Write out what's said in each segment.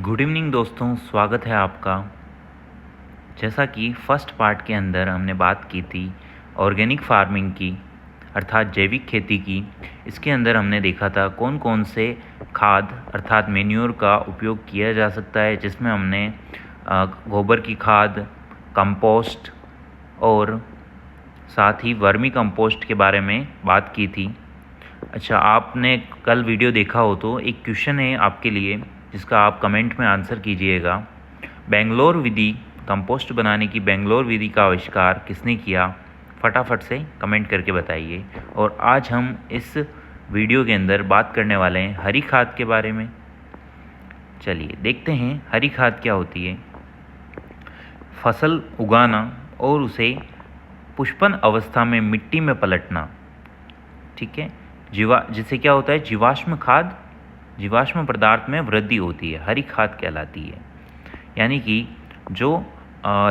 Good evening दोस्तों, स्वागत है आपका। जैसा कि फर्स्ट पार्ट के अंदर हमने बात की थी ऑर्गेनिक फार्मिंग की, अर्थात जैविक खेती की। इसके अंदर हमने देखा था कौन कौन से खाद अर्थात मेन्योर का उपयोग किया जा सकता है, जिसमें हमने गोबर की खाद, कंपोस्ट और साथ ही वर्मी कंपोस्ट के बारे में बात की थी। अच्छा, आपने कल वीडियो देखा हो तो एक क्वेश्चन है आपके लिए, जिसका आप कमेंट में आंसर कीजिएगा। बेंगलोर विधि, कंपोस्ट बनाने की बेंगलोर विधि का आविष्कार किसने किया? फटाफट से कमेंट करके बताइए। और आज हम इस वीडियो के अंदर बात करने वाले हैं हरी खाद के बारे में। चलिए देखते हैं हरी खाद क्या होती है। फसल उगाना और उसे पुष्पन अवस्था में मिट्टी में पलटना, ठीक है। जिससे क्या होता है, जीवाश्म खाद, जीवाश्म पदार्थ में वृद्धि होती है, हरी खाद कहलाती है। यानी कि जो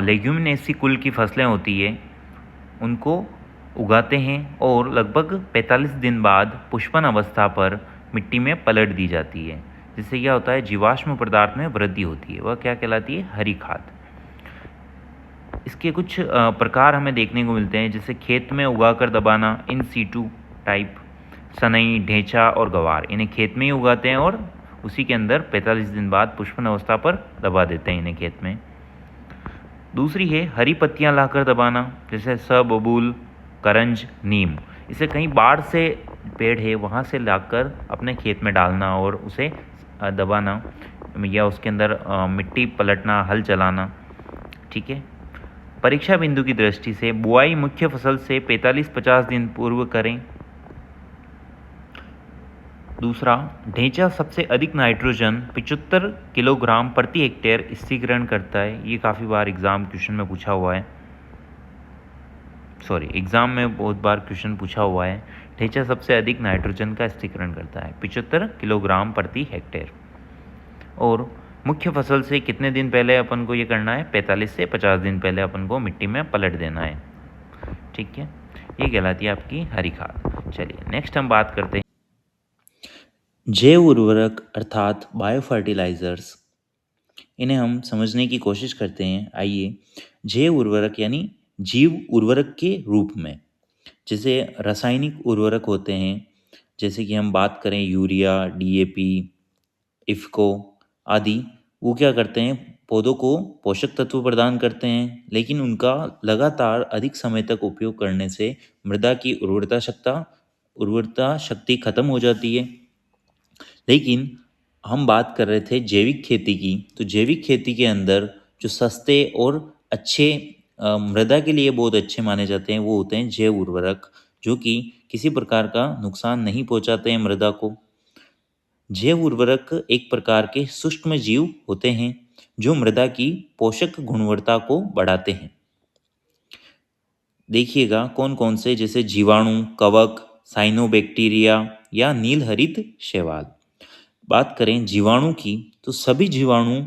लेग्यूमिनेसी कुल की फसलें होती है उनको उगाते हैं और लगभग 45 दिन बाद पुष्पन अवस्था पर मिट्टी में पलट दी जाती है, जिससे क्या होता है, जीवाश्म पदार्थ में वृद्धि होती है। वह क्या कहलाती है? हरी खाद। इसके कुछ प्रकार हमें देखने को मिलते हैं, जैसे खेत में उगाकर दबाना, इन सीटू टाइप, सनई, ढेंचा और गवार। इन्हें खेत में ही उगाते हैं और उसी के अंदर 45 दिन बाद पुष्पन अवस्था पर दबा देते हैं इन्हें खेत में। दूसरी है हरी पत्तियां लाकर दबाना, जैसे बबूल, करंज, नीम। इसे कहीं बाढ़ से पेड़ है वहाँ से लाकर अपने खेत में डालना और उसे दबाना, या उसके अंदर मिट्टी पलटना, हल चलाना, ठीक है। परीक्षा बिंदु की दृष्टि से बुआई मुख्य फसल से 45-50 दिन पूर्व करें। दूसरा, ढेंचा सबसे अधिक नाइट्रोजन 75 किलोग्राम प्रति हेक्टेयर स्थिरीकरण करता है। ये काफ़ी बार एग्ज़ाम क्वेश्चन में पूछा हुआ है, एग्ज़ाम में बहुत बार क्वेश्चन पूछा हुआ है। ढेंचा सबसे अधिक नाइट्रोजन का स्थिरीकरण करता है, 75 किलोग्राम प्रति हेक्टेयर। और मुख्य फसल से कितने दिन पहले अपन को ये करना है? 45 से 50 दिन पहले अपन को मिट्टी में पलट देना है, ठीक है। ये कहलाती है आपकी हरी खाद। चलिए नेक्स्ट हम बात करते हैं जैव उर्वरक अर्थात बायो फर्टिलाइजर्स। इन्हें हम समझने की कोशिश करते हैं। आइए, जैव उर्वरक यानी जीव उर्वरक के रूप में, जैसे रासायनिक उर्वरक होते हैं, जैसे कि हम बात करें यूरिया, डीएपी, इफ्को आदि। वो क्या करते हैं? पौधों को पोषक तत्व प्रदान करते हैं, लेकिन उनका लगातार अधिक समय तक उपयोग करने से मृदा की उर्वरता शक्ति खत्म हो जाती है। लेकिन हम बात कर रहे थे जैविक खेती की, तो जैविक खेती के अंदर जो सस्ते और अच्छे, मृदा के लिए बहुत अच्छे माने जाते हैं, वो होते हैं जैव उर्वरक, जो कि किसी प्रकार का नुकसान नहीं पहुंचाते हैं मृदा को। जैव उर्वरक एक प्रकार के सूक्ष्म जीव होते हैं जो मृदा की पोषक गुणवत्ता को बढ़ाते हैं। देखिएगा कौन कौन से, जैसे जीवाणु, कवक, साइनोबैक्टीरिया या नीलहरित शैवाल। बात करें जीवाणु की, तो सभी जीवाणु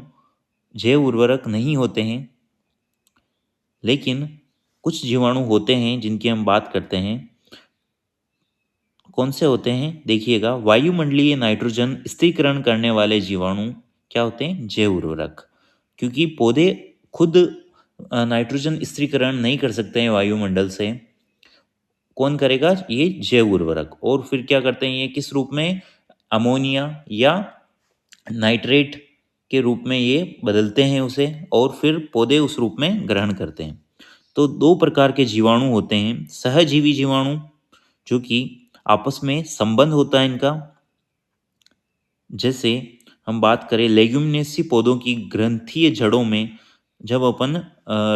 जैव उर्वरक नहीं होते हैं, लेकिन कुछ जीवाणु होते हैं जिनकी हम बात करते हैं। कौन से होते हैं? देखिएगा, वायुमंडलीय नाइट्रोजन स्थिरीकरण करने वाले जीवाणु क्या होते हैं? जैव उर्वरक। क्योंकि पौधे खुद नाइट्रोजन स्थिरीकरण नहीं कर सकते हैं वायुमंडल से, कौन करेगा? ये जैव उर्वरक। और फिर क्या करते हैं ये? किस रूप में? अमोनिया या नाइट्रेट के रूप में ये बदलते हैं उसे, और फिर पौधे उस रूप में ग्रहण करते हैं। तो दो प्रकार के जीवाणु होते हैं, सहजीवी जीवाणु, जो कि आपस में संबंध होता है इनका। जैसे हम बात करें लेग्यूमिनेसी पौधों की ग्रंथीय जड़ों में, जब अपन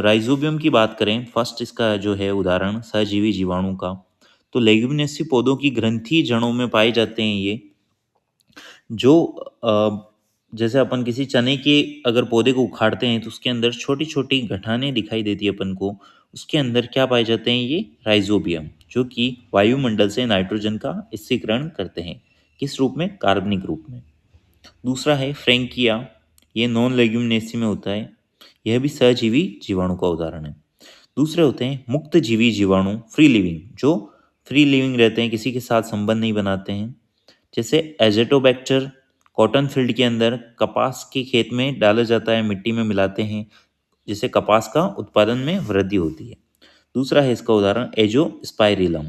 राइजोबियम की बात करें, फर्स्ट इसका जो है उदाहरण सहजीवी जीवाणु का, तो लेग्यूमिनेसी पौधों की ग्रंथीय जड़ों में पाए जाते हैं ये, जो जैसे अपन किसी चने के अगर पौधे को उखाड़ते हैं तो उसके अंदर छोटी छोटी गठाने दिखाई देती है अपन को, उसके अंदर क्या पाए जाते हैं? ये राइजोबियम, जो कि वायुमंडल से नाइट्रोजन का स्थिरीकरण करते हैं। किस रूप में? कार्बनिक रूप में। दूसरा है फ्रेंकिया, ये नॉन लेग्यूमिनेसी में होता है, यह भी सहजीवी जीवाणु का उदाहरण है। दूसरे होते हैं मुक्त जीवी जीवाणु, फ्री लिविंग, जो फ्री लिविंग रहते हैं, किसी के साथ संबंध नहीं बनाते हैं, जैसे एजेटोबैक्टर, कॉटन फील्ड के अंदर कपास के खेत में डाला जाता है, मिट्टी में मिलाते हैं, जिससे कपास का उत्पादन में वृद्धि होती है। दूसरा है इसका उदाहरण एजोस्पाइरिलम।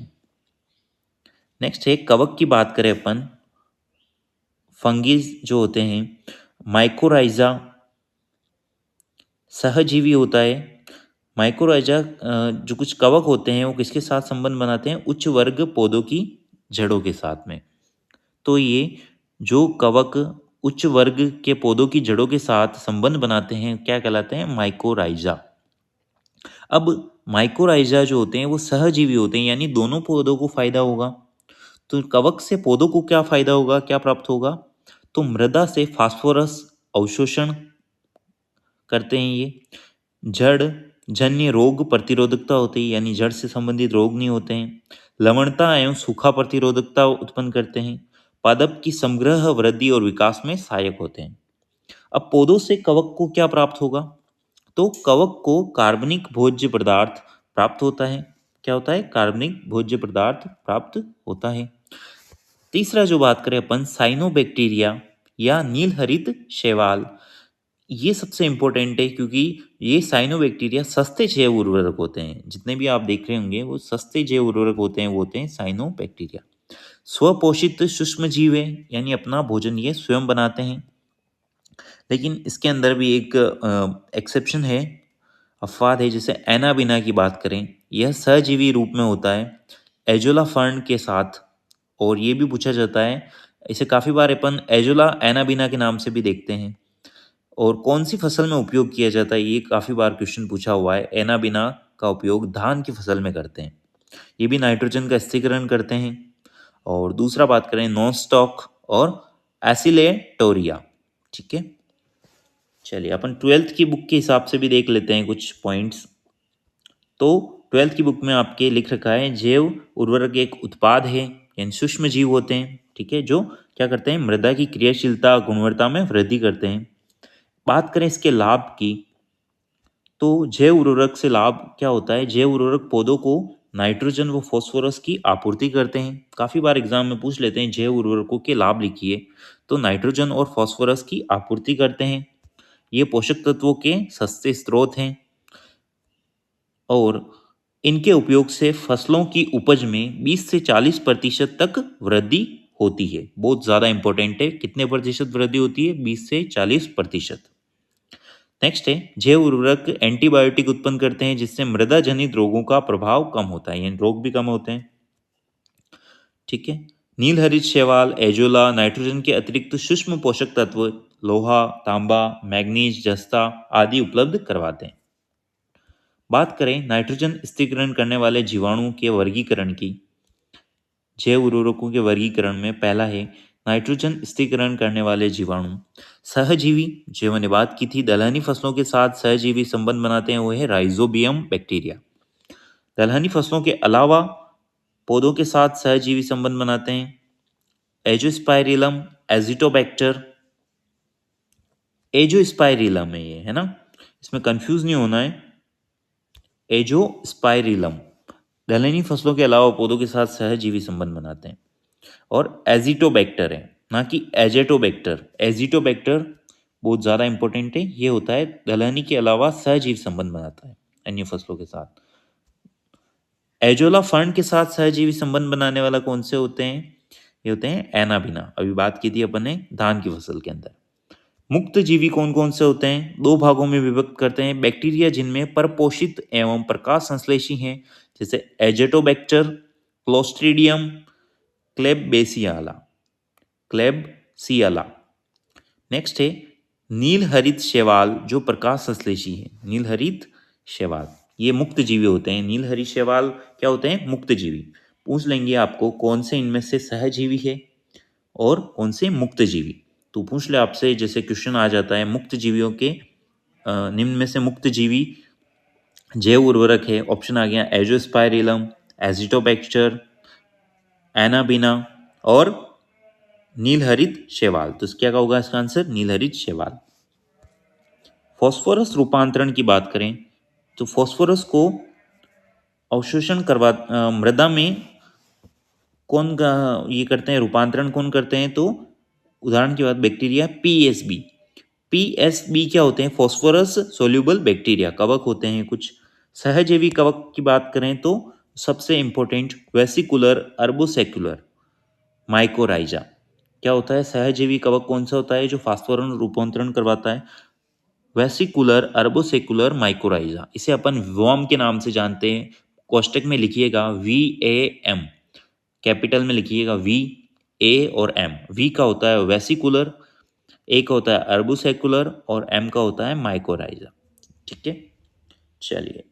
नेक्स्ट है कवक की बात करें अपन, फंगीज जो होते हैं, माइकोराइजा सहजीवी होता है। माइकोराइजा जो कुछ कवक होते हैं वो किसके साथ संबंध बनाते हैं, उच्च वर्ग पौधों की जड़ों के साथ में। तो ये जो कवक उच्च वर्ग के पौधों की जड़ों के साथ संबंध बनाते हैं क्या कहलाते हैं, माइकोराइजा। अब माइकोराइजा जो होते हैं वो सहजीवी होते हैं, यानी दोनों पौधों को फायदा होगा। तो कवक से पौधों को क्या फायदा होगा, क्या प्राप्त होगा, तो मृदा से फास्फोरस अवशोषण करते हैं ये, जड़ जन्य रोग प्रतिरोधकता होती है, यानी जड़ से संबंधित रोग नहीं होते हैं, लवणता एवं सूखा प्रतिरोधकता उत्पन्न करते हैं, पादप की समग्र वृद्धि और विकास में सहायक होते हैं। अब पौधों से कवक को क्या प्राप्त होगा, तो कवक को कार्बनिक भोज्य पदार्थ प्राप्त होता है। क्या होता है, कार्बनिक भोज्य पदार्थ प्राप्त होता है। तीसरा जो बात करें अपन, साइनोबैक्टीरिया या नीलहरित शैवाल, ये सबसे इंपॉर्टेंट है क्योंकि ये साइनोबैक्टीरिया सस्ते जैव उर्वरक होते हैं। जितने भी आप देख रहे होंगे वो सस्ते जैव उर्वरक होते हैं, वो होते हैं साइनोबैक्टीरिया। स्वपोषित सूक्ष्म जीव है, यानी अपना भोजन ये स्वयं बनाते हैं। लेकिन इसके अंदर भी एक एक्सेप्शन है, अपवाद है। जैसे एनाबिना की बात करें, यह सहजीवी रूप में होता है एजोला फर्न के साथ, और ये भी पूछा जाता है, इसे काफ़ी बार अपन एजोला एनाबिना के नाम से भी देखते हैं। और कौन सी फसल में उपयोग किया जाता है, ये काफ़ी बार क्वेश्चन पूछा हुआ है। एनाबिना का उपयोग धान की फसल में करते हैं, ये भी नाइट्रोजन का स्थिरीकरण करते हैं। और दूसरा बात करें नॉन स्टॉक और एसिलेटोरिया, ठीक है। चलिए अपन ट्वेल्थ की बुक के हिसाब से भी देख लेते हैं कुछ पॉइंट्स। तो ट्वेल्थ की बुक में आपके लिख रखा है जैव उर्वरक एक उत्पाद है, यानी सूक्ष्म जीव होते हैं, ठीक है, जो क्या करते हैं, मृदा की क्रियाशीलता गुणवत्ता में वृद्धि करते हैं। बात करें इसके लाभ की, तो जैव उर्वरक से लाभ क्या होता है, जैव उर्वरक पौधों को नाइट्रोजन व फास्फोरस की आपूर्ति करते हैं। काफ़ी बार एग्जाम में पूछ लेते हैं जैव उर्वरकों के लाभ लिखिए, तो नाइट्रोजन और फास्फोरस की आपूर्ति करते हैं। ये पोषक तत्वों के सस्ते स्रोत हैं, और इनके उपयोग से फसलों की उपज में 20 से 40% तक वृद्धि होती है। बहुत ज़्यादा इंपॉर्टेंट है, कितने प्रतिशत वृद्धि होती है, 20 से 40%। नेक्स्ट है जैव उर्वरक एंटीबायोटिक उत्पन्न करते हैं, जिससे मृदा जनित रोगों का प्रभाव कम होता है, यानी रोग भी कम होते हैं, ठीक है। नीलहरित शैवाल एजोला नाइट्रोजन के अतिरिक्त सूक्ष्म पोषक तत्व लोहा, तांबा, मैग्नीज, जस्ता आदि उपलब्ध करवाते हैं। बात करें नाइट्रोजन स्थिरीकरण करने वाले जीवाणुओं के वर्गीकरण की, जैव उर्वरकों के वर्गीकरण में पहला है नाइट्रोजन स्थिरीकरण करने वाले जीवाणु। सहजीवी, जो मैंने बात की थी, दलहनी फसलों के साथ सहजीवी संबंध बनाते हैं, वो है राइजोबियम बैक्टीरिया। दलहनी फसलों के अलावा पौधों के साथ सहजीवी संबंध बनाते हैं एजोस्पाइरिलम, एजिटोबैक्टर। एजोस्पाइरिलम है ये, है ना, इसमें कंफ्यूज नहीं होना है। एजोस्पाइरिलम दलहनी फसलों के अलावा पौधों के साथ सहजीवी संबंध बनाते हैं। और एजिटोबैक्टर है, ना कि एजेटोबैक्टर। एजिटोबैक्टर बहुत ज़्यादा इंपॉर्टेंट है, ये होता है दलहनी के अलावा सहजीव संबंध बनाता है अन्य फसलों के साथ। एजोला फर्न के साथ सहजीवी संबंध बनाने वाला कौन से होते हैं, ये होते हैं एनाबिना। अभी बात की थी अपन ने धान की फसल के अंदर। मुक्त जीवी कौन कौन से होते हैं, दो भागों में विभक्त करते हैं, बैक्टीरिया जिनमें परपोषित एवं प्रकाश संश्लेषी हैं, जैसे एजेटोबैक्टर, क्लोस्ट्रीडियम, क्लेबसियाला, क्लेबसियाला। नेक्स्ट है नील हरित शैवाल, जो प्रकाश संश्लेषी है, नील हरित शैवाल, ये मुक्त जीवी होते हैं। नील हरित शैवाल क्या होते हैं, मुक्त जीवी। पूछ लेंगे आपको कौन से इनमें से सहजीवी है और कौन से मुक्त जीवी, तो पूछ ले आपसे, जैसे क्वेश्चन आ जाता है मुक्त जीवियों के निम्न में से मुक्त जीवी जैव उर्वरक है, ऑप्शन आ गया एजोस्पाइरिलम, एजिटोबैक्टर, एनाबिना और नीलहरित शैवाल। तो क्या होगा इसका आंसर, नीलहरित शैवाल। फास्फोरस रूपांतरण की बात करें, तो फास्फोरस को अवशोषण करवा मृदा में कौन ये करते हैं, रूपांतरण कौन करते हैं, तो उदाहरण की बात बैक्टीरिया पीएसबी। पीएसबी क्या होते हैं? फॉस्फोरस सोल्यूबल बैक्टीरिया, कवक होते हैं कुछ। सहजीवी कवक की बात करें तो सबसे इंपॉर्टेंट वेसिकुलर अर्बोसेक्युलर माइकोराइजा। क्या होता है सहजीवी कवक? कौन सा होता है जो फास्फोरस रूपांतरण करवाता है? Vesicular arbuscular mycorrhiza. इसे अपन वर्म के नाम से जानते हैं। कोष्टक में लिखिएगा VAM, कैपिटल में लिखिएगा VA और M। V का होता है वेसिकुलर, A का होता है अर्बोसेकुलर और M का होता है माइकोराइजा। ठीक है, चलिए।